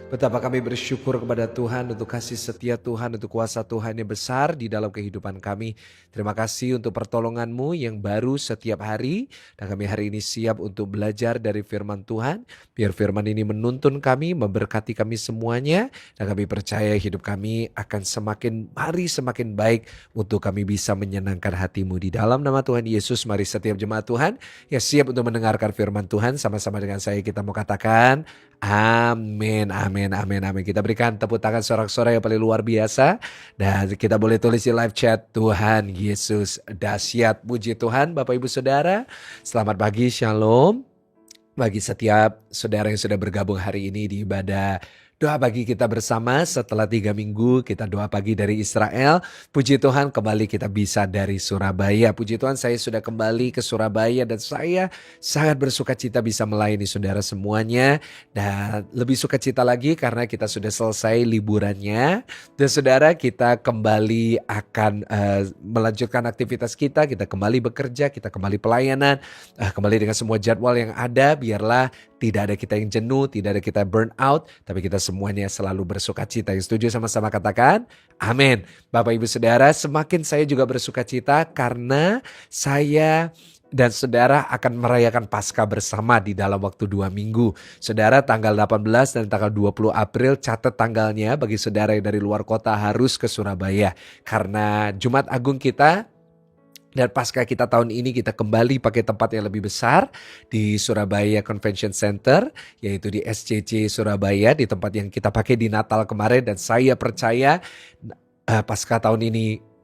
Betapa kami bersyukur kepada Tuhan untuk kasih setia Tuhan, untuk kuasa Tuhan yang besar di dalam kehidupan kami. Terima kasih untuk pertolongan-Mu yang baru setiap hari. Dan kami hari ini siap untuk belajar dari firman Tuhan. Biar firman ini menuntun kami, memberkati kami semuanya. Dan kami percaya hidup kami akan semakin baik untuk kami bisa menyenangkan hati-Mu. Di dalam nama Tuhan Yesus, mari setiap jemaat Tuhan yang siap untuk mendengarkan firman Tuhan. Sama-sama dengan saya kita mau katakan, amin, amin, amin, amin. Kita berikan tepuk tangan sorak-sorai yang paling luar biasa. Dan kita boleh tulis di live chat, Tuhan Yesus dahsyat. Puji Tuhan Bapak Ibu Saudara. Selamat pagi, Shalom. Bagi setiap saudara yang sudah bergabung hari ini di ibadah doa pagi kita bersama setelah 3 minggu kita doa pagi dari Israel. Puji Tuhan kembali kita bisa dari Surabaya. Puji Tuhan saya sudah kembali ke Surabaya dan saya sangat bersuka cita bisa melayani saudara semuanya. Dan lebih suka cita lagi karena kita sudah selesai liburannya. Dan saudara kita kembali akan melanjutkan aktivitas kita kembali bekerja, kita kembali pelayanan, kembali dengan semua jadwal yang ada. Biarlah tidak ada kita yang jenuh, tidak ada kita burn out, tapi kita semuanya selalu bersuka cita. Yang setuju sama-sama katakan, amin. Bapak Ibu Saudara, semakin saya juga bersuka cita karena saya dan saudara akan merayakan Paskah bersama di dalam waktu 2 minggu. Saudara, tanggal 18 dan tanggal 20 April, catat tanggalnya bagi saudara yang dari luar kota harus ke Surabaya. Karena Jumat Agung kita dan Paskah kita tahun ini kita kembali pakai tempat yang lebih besar di Surabaya Convention Center, yaitu di SCC Surabaya, di tempat yang kita pakai di Natal kemarin. Dan saya percaya Paskah tahun ini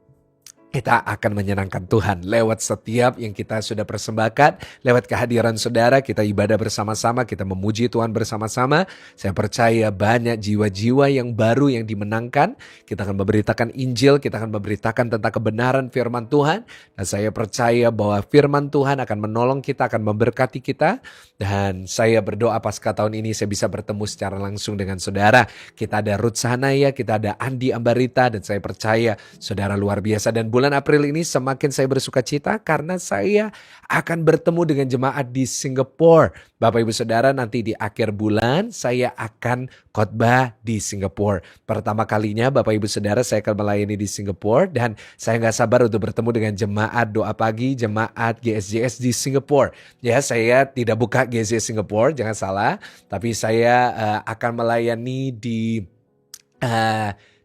kita akan menyenangkan Tuhan lewat setiap yang kita sudah persembahkan, lewat kehadiran saudara, kita ibadah bersama-sama, kita memuji Tuhan bersama-sama. Saya percaya banyak jiwa-jiwa yang baru yang dimenangkan. Kita akan memberitakan Injil, kita akan memberitakan tentang kebenaran firman Tuhan. Dan saya percaya bahwa firman Tuhan akan menolong kita, akan memberkati kita. Dan saya berdoa Paskah tahun ini saya bisa bertemu secara langsung dengan saudara. Kita ada Ruth Sahanaya, kita ada Andi Ambarita, dan saya percaya saudara luar biasa. Dan bulan April ini semakin saya bersuka cita karena saya akan bertemu dengan jemaat di Singapura. Bapak Ibu Saudara, nanti di akhir bulan saya akan khotbah di Singapura. Pertama kalinya Bapak Ibu Saudara saya akan melayani di Singapura dan saya gak sabar untuk bertemu dengan jemaat doa pagi, jemaat GSJS di Singapura. Ya, saya tidak buka GSJS Singapura, jangan salah. Tapi saya akan melayani di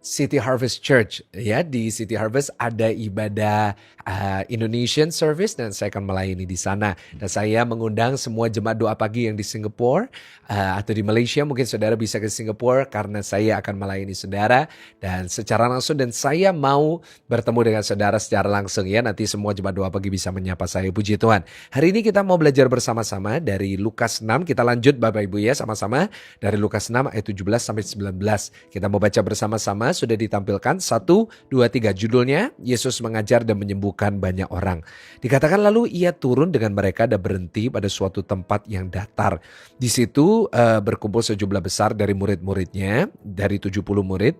City Harvest Church. Ya, di City Harvest ada ibadah Indonesian service dan saya akan melayani di sana. Dan saya mengundang semua jemaat doa pagi yang di Singapura atau di Malaysia. Mungkin saudara bisa ke Singapura karena saya akan melayani saudara dan secara langsung. Dan saya mau bertemu dengan saudara secara langsung ya. Nanti semua jemaat doa pagi bisa menyapa saya. Puji Tuhan. Hari ini kita mau belajar bersama-sama dari Lukas 6. Kita lanjut Bapak Ibu ya sama-sama dari Lukas 6 ayat 17 sampai 19. Kita mau baca bersama-sama. Sudah ditampilkan 1, 2, 3 judulnya Yesus mengajar dan menyembuhkan banyak orang. Dikatakan lalu ia turun dengan mereka dan berhenti pada suatu tempat yang datar. Di situ berkumpul sejumlah besar dari murid-muridnya, dari 70 murid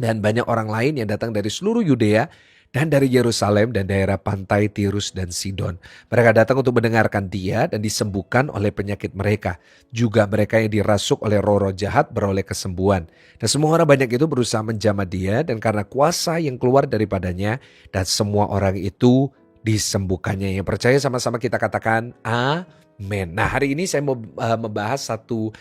dan banyak orang lain yang datang dari seluruh Yudea dan dari Yerusalem dan daerah pantai Tirus dan Sidon. Mereka datang untuk mendengarkan dia dan disembuhkan oleh penyakit mereka. Juga mereka yang dirasuk oleh roh-roh jahat beroleh kesembuhan. Dan semua orang banyak itu berusaha menjamah dia dan karena kuasa yang keluar daripadanya dan semua orang itu disembuhkannya. Yang percaya sama-sama kita katakan amin. Nah, hari ini saya mau membahas satu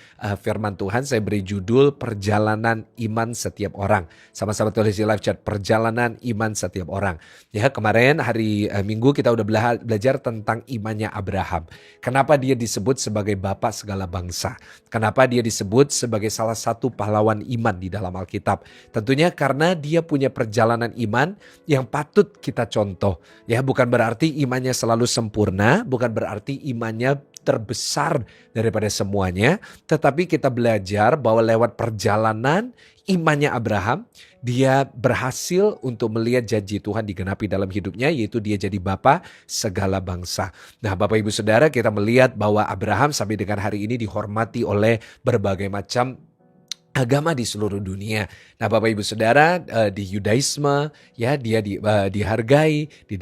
firman Tuhan. Saya beri judul Perjalanan Iman Setiap Orang. Sama-sama tulis di live chat, Perjalanan Iman Setiap Orang. Ya, kemarin hari Minggu kita udah belajar tentang imannya Abraham. Kenapa dia disebut sebagai bapak segala bangsa? Kenapa dia disebut sebagai salah satu pahlawan iman di dalam Alkitab? Tentunya karena dia punya perjalanan iman yang patut kita contoh. Ya, bukan berarti imannya selalu sempurna, bukan berarti imannya terbesar daripada semuanya, tetapi kita belajar bahwa lewat perjalanan imannya Abraham, dia berhasil untuk melihat janji Tuhan digenapi dalam hidupnya, yaitu dia jadi bapa segala bangsa. Nah, Bapak Ibu Saudara, kita melihat bahwa Abraham sampai dengan hari ini dihormati oleh berbagai macam agama di seluruh dunia. Nah, Bapak Ibu Saudara, di Yudaisme ya dia dihargai di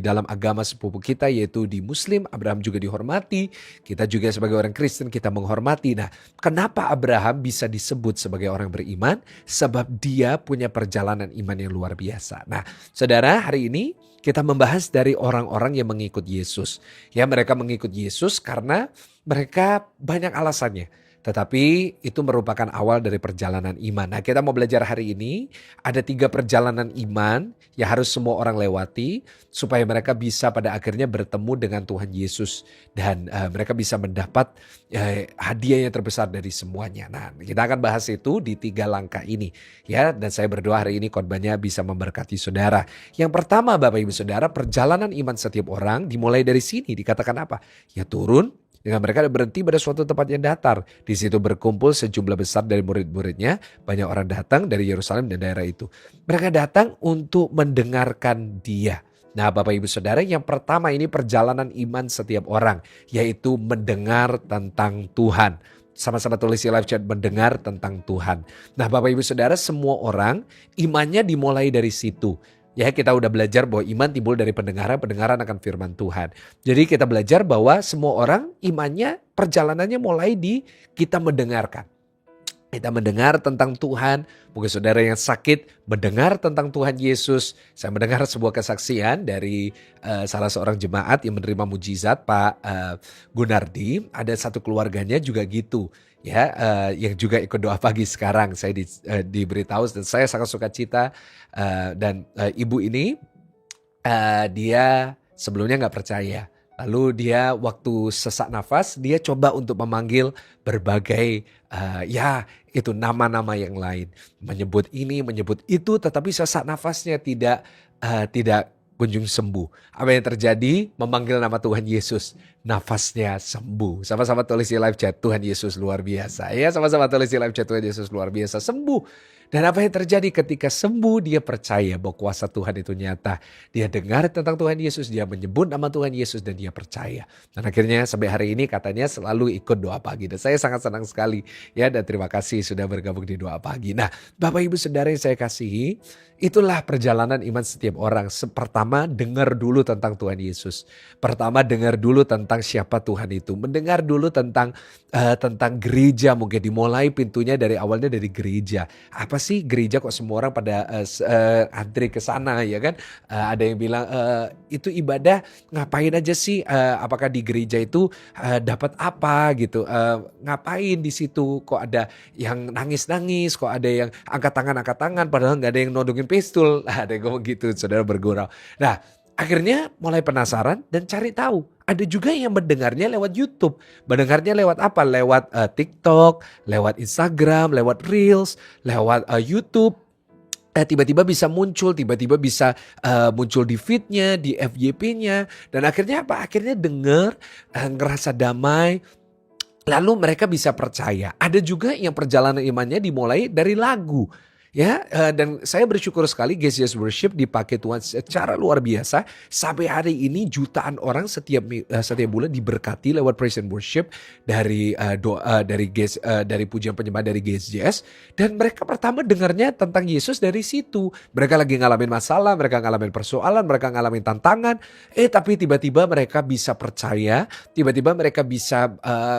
dalam agama sepupu kita yaitu di Muslim, Abraham juga dihormati. Kita juga sebagai orang Kristen kita menghormati. Nah, kenapa Abraham bisa disebut sebagai orang beriman? Sebab dia punya perjalanan iman yang luar biasa. Nah, Saudara, hari ini kita membahas dari orang-orang yang mengikut Yesus. Ya, mereka mengikut Yesus karena mereka banyak alasannya. Tetapi itu merupakan awal dari perjalanan iman. Nah, kita mau belajar hari ini ada 3 perjalanan iman yang harus semua orang lewati supaya mereka bisa pada akhirnya bertemu dengan Tuhan Yesus dan mereka bisa mendapat hadiah yang terbesar dari semuanya. Nah, kita akan bahas itu di 3 langkah ini ya, dan saya berdoa hari ini khotbahnya bisa memberkati saudara. Yang pertama, Bapak Ibu Saudara, perjalanan iman setiap orang dimulai dari sini. Dikatakan apa? Ya turun. Dengan mereka berhenti pada suatu tempat yang datar. Di situ berkumpul sejumlah besar dari murid-muridnya. Banyak orang datang dari Yerusalem dan daerah itu. Mereka datang untuk mendengarkan dia. Nah, Bapak Ibu Saudara, yang pertama ini perjalanan iman setiap orang. Yaitu mendengar tentang Tuhan. Sama-sama tulis di live chat, mendengar tentang Tuhan. Nah, Bapak Ibu Saudara, semua orang imannya dimulai dari situ. Ya, kita udah belajar bahwa iman timbul dari pendengaran akan firman Tuhan. Jadi kita belajar bahwa semua orang imannya perjalanannya mulai di kita mendengarkan. Kita mendengar tentang Tuhan. Mungkin saudara yang sakit mendengar tentang Tuhan Yesus. Saya mendengar sebuah kesaksian dari salah seorang jemaat yang menerima mujizat, Pak Gunardi. Ada satu keluarganya juga gitu. Ya, yang juga ikut doa pagi sekarang. Saya diberitahu dan saya sangat suka cita. Dan ibu ini dia sebelumnya nggak percaya. Lalu dia waktu sesak nafas dia coba untuk memanggil berbagai itu nama-nama yang lain. Menyebut ini, menyebut itu, tetapi sesak nafasnya tidak kunjung sembuh. Apa yang terjadi? Memanggil nama Tuhan Yesus, nafasnya sembuh. Sama-sama tulis di live chat, Tuhan Yesus luar biasa. Ya, sama-sama tulis di live chat, Tuhan Yesus luar biasa, sembuh. Dan apa yang terjadi ketika sembuh? Dia percaya bahwa kuasa Tuhan itu nyata. Dia dengar tentang Tuhan Yesus, dia menyebut nama Tuhan Yesus dan dia percaya. Dan akhirnya sampai hari ini katanya selalu ikut doa pagi. Dan saya sangat senang sekali ya, dan terima kasih sudah bergabung di doa pagi. Nah, Bapak Ibu Saudara yang saya kasihi, itulah perjalanan iman setiap orang. Pertama, dengar dulu tentang Tuhan Yesus. Pertama, dengar dulu tentang siapa Tuhan itu. Mendengar dulu tentang gereja, mungkin dimulai pintunya dari awalnya dari gereja. Apa sih gereja kok semua orang pada antri ke sana ya kan? Ada yang bilang itu ibadah ngapain aja sih? Apakah di gereja itu dapat apa gitu? Ngapain di situ? Kok ada yang nangis-nangis? Kok ada yang angkat tangan padahal nggak ada yang nodongin pistol? Ada yang ngomong gitu, saudara bergurau. Nah, akhirnya mulai penasaran dan cari tahu. Ada juga yang mendengarnya lewat YouTube. Mendengarnya lewat apa? Lewat TikTok, lewat Instagram, lewat Reels, lewat YouTube. Tiba-tiba bisa muncul, muncul di feed-nya, di FYP-nya. Dan akhirnya apa? Akhirnya dengar, ngerasa damai. Lalu mereka bisa percaya. Ada juga yang perjalanan imannya dimulai dari lagu. Ya, dan saya bersyukur sekali GCS Worship dipakai Tuhan secara luar biasa. Sampai hari ini jutaan orang setiap bulan diberkati lewat praise and worship dari dari pujian penyembah dari GCS. Dan mereka pertama dengarnya tentang Yesus dari situ. Mereka lagi ngalamin masalah, mereka ngalamin persoalan, mereka ngalamin tantangan. Tapi tiba-tiba mereka bisa percaya, tiba-tiba mereka bisa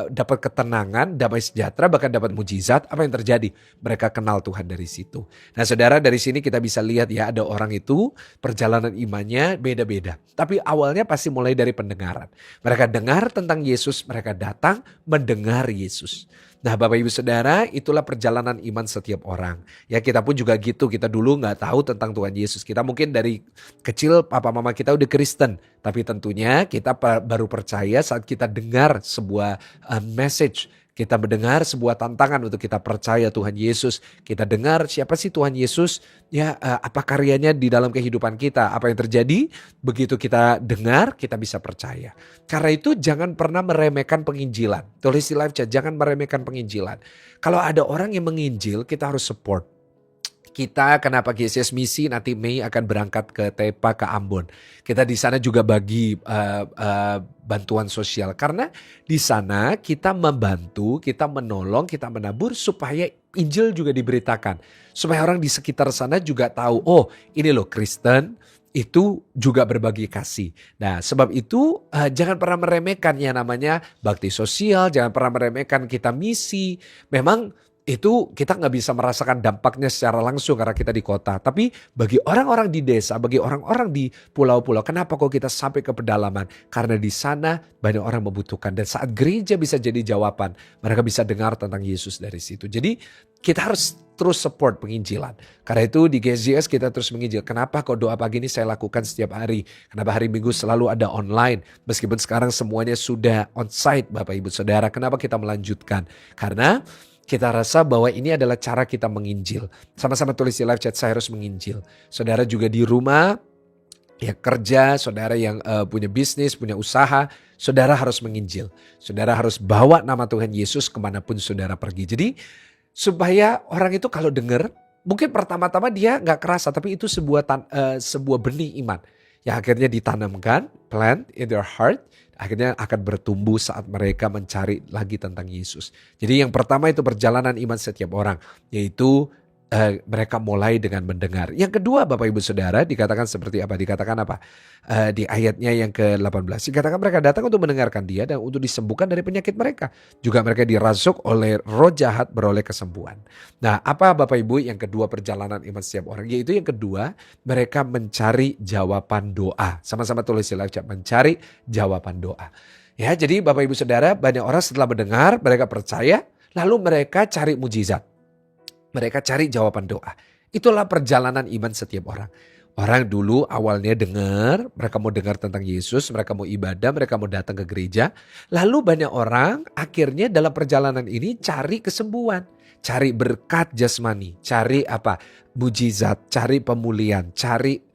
dapat ketenangan, damai sejahtera, bahkan dapat mujizat. Apa yang terjadi? Mereka kenal Tuhan dari situ. Nah, saudara, dari sini kita bisa lihat ya, ada orang itu perjalanan imannya beda-beda. Tapi awalnya pasti mulai dari pendengaran. Mereka dengar tentang Yesus, mereka datang mendengar Yesus. Nah, Bapak Ibu Saudara, itulah perjalanan iman setiap orang. Ya, kita pun juga gitu. Kita dulu nggak tahu tentang Tuhan Yesus. Kita mungkin dari kecil papa mama kita udah Kristen. Tapi tentunya kita baru percaya saat kita dengar sebuah message. Kita mendengar sebuah tantangan untuk kita percaya Tuhan Yesus. Kita dengar siapa sih Tuhan Yesus, ya apa karyanya di dalam kehidupan kita. Apa yang terjadi? Begitu kita dengar, kita bisa percaya. Karena itu jangan pernah meremehkan penginjilan. Tulis di live chat, jangan meremehkan penginjilan. Kalau ada orang yang menginjil, kita harus support. Kita kenapa GCS Misi nanti Mei akan berangkat ke Tepa ke Ambon. Kita di sana juga bagi bantuan sosial karena di sana kita membantu, kita menolong, kita menabur supaya Injil juga diberitakan. Supaya orang di sekitar sana juga tahu, oh ini loh Kristen itu juga berbagi kasih. Nah sebab itu jangan pernah meremehkan yang namanya bakti sosial, jangan pernah meremehkan kita misi. Memang itu kita nggak bisa merasakan dampaknya secara langsung karena kita di kota. Tapi bagi orang-orang di desa, bagi orang-orang di pulau-pulau, kenapa kok kita sampai ke pedalaman? Karena di sana banyak orang membutuhkan. Dan saat gereja bisa jadi jawaban, mereka bisa dengar tentang Yesus dari situ. Jadi kita harus terus support penginjilan. Karena itu di GZS kita terus menginjil. Kenapa kok doa pagi ini saya lakukan setiap hari? Kenapa hari Minggu selalu ada online? Meskipun sekarang semuanya sudah onsite Bapak Ibu Saudara. Kenapa kita melanjutkan? Karena kita rasa bahwa ini adalah cara kita menginjil. Sama-sama tulis di live chat, saya harus menginjil. Saudara juga di rumah, ya kerja, saudara yang punya bisnis, punya usaha, saudara harus menginjil. Saudara harus bawa nama Tuhan Yesus kemanapun saudara pergi. Jadi supaya orang itu kalau dengar, mungkin pertama-tama dia gak kerasa, tapi itu sebuah benih iman. Yang akhirnya ditanamkan, plant in their heart, akhirnya akan bertumbuh saat mereka mencari lagi tentang Yesus. Jadi yang pertama itu perjalanan iman setiap orang, yaitu mereka mulai dengan mendengar. Yang kedua Bapak Ibu Saudara dikatakan seperti apa? Dikatakan apa? Di ayatnya yang ke-18. Dikatakan mereka datang untuk mendengarkan dia dan untuk disembuhkan dari penyakit mereka. Juga mereka dirasuk oleh roh jahat beroleh kesembuhan. Nah apa Bapak Ibu yang kedua perjalanan iman setiap orang? Yaitu yang kedua mereka mencari jawaban doa. Sama-sama tulis di live chat, mencari jawaban doa. Ya, jadi Bapak Ibu Saudara banyak orang setelah mendengar mereka percaya lalu mereka cari mujizat. Mereka cari jawaban doa. Itulah perjalanan iman setiap orang. Orang dulu awalnya dengar, mereka mau dengar tentang Yesus, mereka mau ibadah, mereka mau datang ke gereja. Lalu banyak orang akhirnya dalam perjalanan ini cari kesembuhan, cari berkat jasmani, cari apa? Mujizat, cari pemulihan, cari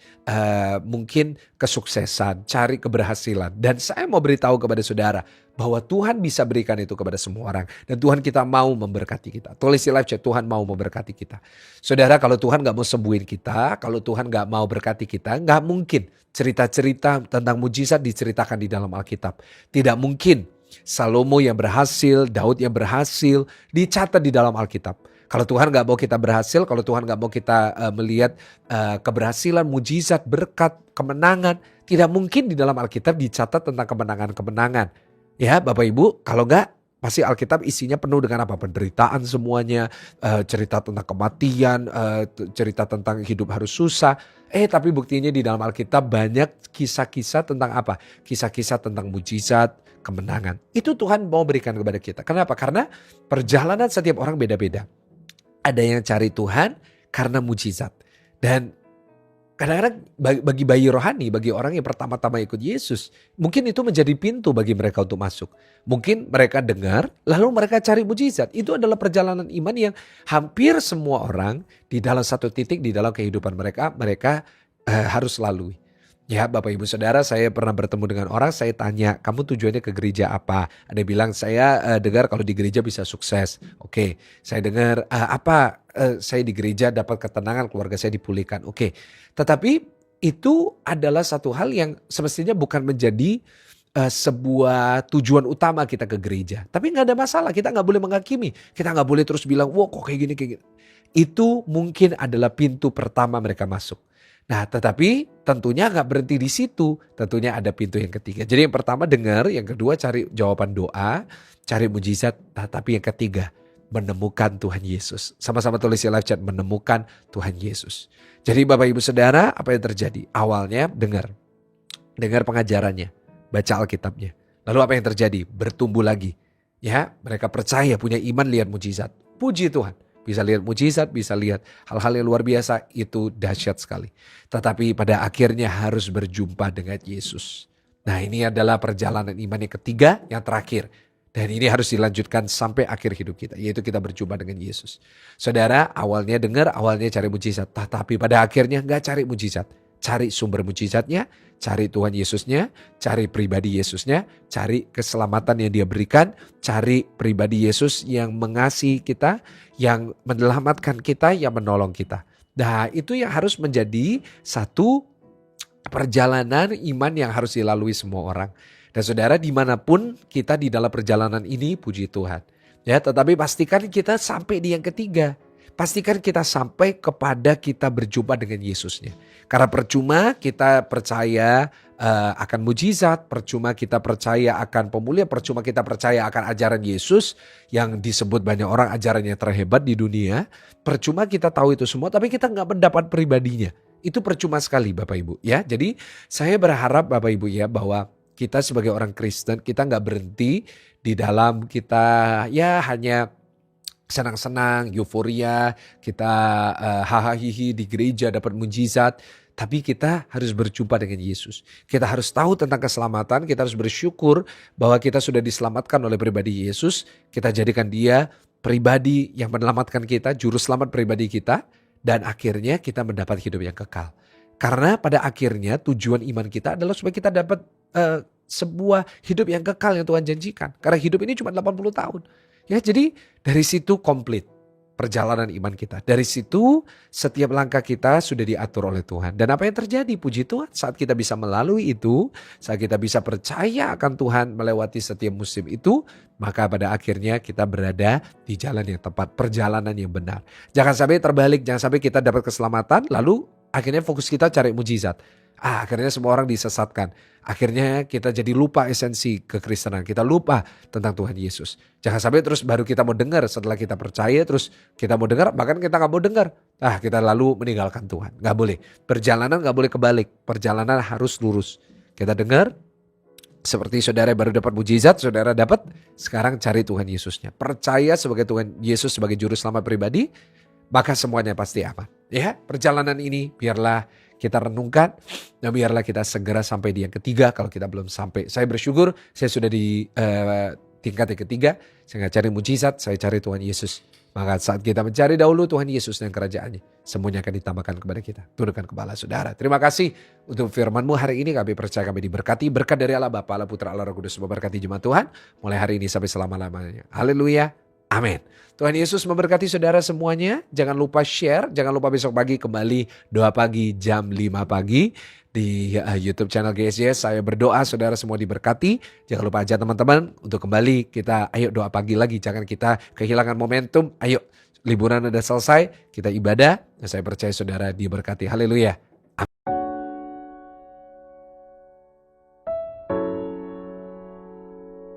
mungkin kesuksesan, cari keberhasilan. Dan saya mau beritahu kepada saudara bahwa Tuhan bisa berikan itu kepada semua orang. Dan Tuhan kita mau memberkati kita. Tulis di live chat, Tuhan mau memberkati kita. Saudara, kalau Tuhan gak mau sembuhin kita, kalau Tuhan gak mau berkati kita, gak mungkin cerita-cerita tentang mujizat diceritakan di dalam Alkitab. Tidak mungkin Salomo yang berhasil, Daud yang berhasil dicatat di dalam Alkitab. Kalau Tuhan gak mau kita berhasil, kalau Tuhan gak mau kita melihat keberhasilan, mujizat, berkat, kemenangan, tidak mungkin di dalam Alkitab dicatat tentang kemenangan-kemenangan. Ya Bapak Ibu, kalau enggak pasti Alkitab isinya penuh dengan apa? Penderitaan semuanya, cerita tentang kematian, cerita tentang hidup harus susah. Tapi buktinya di dalam Alkitab banyak kisah-kisah tentang apa? Kisah-kisah tentang mujizat, kemenangan. Itu Tuhan mau berikan kepada kita. Kenapa? Karena perjalanan setiap orang beda-beda. Ada yang cari Tuhan karena mujizat. Dan kadang-kadang bagi bayi rohani, bagi orang yang pertama-tama ikut Yesus, mungkin itu menjadi pintu bagi mereka untuk masuk. Mungkin mereka dengar, lalu mereka cari mujizat. Itu adalah perjalanan iman yang hampir semua orang di dalam satu titik di dalam kehidupan mereka harus lalui. Ya Bapak Ibu Saudara, saya pernah bertemu dengan orang, saya tanya, kamu tujuannya ke gereja apa? Ada yang bilang, saya dengar kalau di gereja bisa sukses. Oke, saya dengar saya di gereja dapat ketenangan, keluarga saya dipulihkan. Oke, tetapi itu adalah satu hal yang semestinya bukan menjadi sebuah tujuan utama kita ke gereja. Tapi gak ada masalah, kita gak boleh menghakimi. Kita gak boleh terus bilang, wah kok kayak gini. Itu mungkin adalah pintu pertama mereka masuk. Nah tetapi tentunya gak berhenti di situ. Tentunya ada pintu yang ketiga. Jadi yang pertama dengar, yang kedua cari jawaban doa, cari mujizat. Tapi yang ketiga menemukan Tuhan Yesus. Sama-sama tulis di live chat, menemukan Tuhan Yesus. Jadi Bapak Ibu Saudara, apa yang terjadi? Awalnya dengar pengajarannya, baca Alkitabnya. Lalu apa yang terjadi? Bertumbuh lagi. Ya, mereka percaya, punya iman, lihat mujizat. Puji Tuhan. Bisa lihat mujizat, bisa lihat hal-hal yang luar biasa, itu dahsyat sekali. Tetapi pada akhirnya harus berjumpa dengan Yesus. Nah ini adalah perjalanan iman yang ketiga, yang terakhir. Dan ini harus dilanjutkan sampai akhir hidup kita, yaitu kita berjumpa dengan Yesus. Saudara, awalnya dengar, awalnya cari mujizat. Tetapi pada akhirnya gak cari mujizat. Cari sumber mujizatnya, cari Tuhan Yesusnya, cari pribadi Yesusnya, cari keselamatan yang Dia berikan, cari pribadi Yesus yang mengasihi kita, yang menyelamatkan kita, yang menolong kita. Nah, itu yang harus menjadi satu perjalanan iman yang harus dilalui semua orang. Dan saudara, dimanapun kita di dalam perjalanan ini, puji Tuhan. Ya, tetapi pastikan kita sampai di yang ketiga. Pastikan kita sampai kepada kita berjumpa dengan Yesusnya. Karena percuma kita percaya akan mujizat, percuma kita percaya akan pemulihan, percuma kita percaya akan ajaran Yesus yang disebut banyak orang ajarannya terhebat di dunia. Percuma kita tahu itu semua, tapi kita nggak mendapat pribadinya. Itu percuma sekali Bapak Ibu ya. Jadi saya berharap Bapak Ibu ya bahwa kita sebagai orang Kristen kita nggak berhenti di dalam kita ya hanya senang-senang, euforia, kita hahaha di gereja dapat mujizat. Tapi kita harus berjumpa dengan Yesus. Kita harus tahu tentang keselamatan, kita harus bersyukur bahwa kita sudah diselamatkan oleh pribadi Yesus. Kita jadikan dia pribadi yang menyelamatkan kita, juru selamat pribadi kita. Dan akhirnya kita mendapat hidup yang kekal. Karena pada akhirnya tujuan iman kita adalah supaya kita dapat sebuah hidup yang kekal yang Tuhan janjikan. Karena hidup ini cuma 80 tahun. Ya, jadi dari situ komplit perjalanan iman kita. Dari situ setiap langkah kita sudah diatur oleh Tuhan. Dan apa yang terjadi? Puji Tuhan, saat kita bisa melalui itu, saat kita bisa percaya akan Tuhan melewati setiap musim itu, maka pada akhirnya kita berada di jalan yang tepat, perjalanan yang benar. Jangan sampai terbalik, jangan sampai kita dapat keselamatan lalu akhirnya fokus kita cari mujizat. Akhirnya semua orang disesatkan. Akhirnya kita jadi lupa esensi kekristenan. Kita lupa tentang Tuhan Yesus. Jangan sampai terus baru kita mau dengar setelah kita percaya. Terus kita mau dengar bahkan kita gak mau dengar. Kita lalu meninggalkan Tuhan. Gak boleh. Perjalanan gak boleh kebalik. Perjalanan harus lurus. Kita dengar. Seperti saudara baru dapat mujizat. Saudara dapat. Sekarang cari Tuhan Yesusnya. Percaya sebagai Tuhan Yesus sebagai juru selamat pribadi. Maka semuanya pasti aman. Ya, perjalanan ini biarlah kita renungkan dan biarlah kita segera sampai di yang ketiga kalau kita belum sampai. Saya bersyukur saya sudah di tingkat yang ketiga. Saya gak cari mujizat, saya cari Tuhan Yesus. Maka saat kita mencari dahulu Tuhan Yesus dan kerajaannya, semuanya akan ditambahkan kepada kita. Tundukkan kepala saudara. Terima kasih untuk firman-Mu hari ini. Kami percaya kami diberkati. Berkat dari Allah Bapa, Allah Putra, Allah Roh Kudus memberkati jemaat Tuhan. Mulai hari ini sampai selama-lamanya. Haleluya. Amin. Tuhan Yesus memberkati saudara semuanya. Jangan lupa share. Jangan lupa besok pagi kembali doa pagi jam 5 pagi di YouTube channel GSJS. Saya berdoa saudara semua diberkati. Jangan lupa ajak teman-teman untuk kembali kita ayo doa pagi lagi. Jangan kita kehilangan momentum. Ayo liburan udah selesai. Kita ibadah. Dan saya percaya saudara diberkati. Haleluya.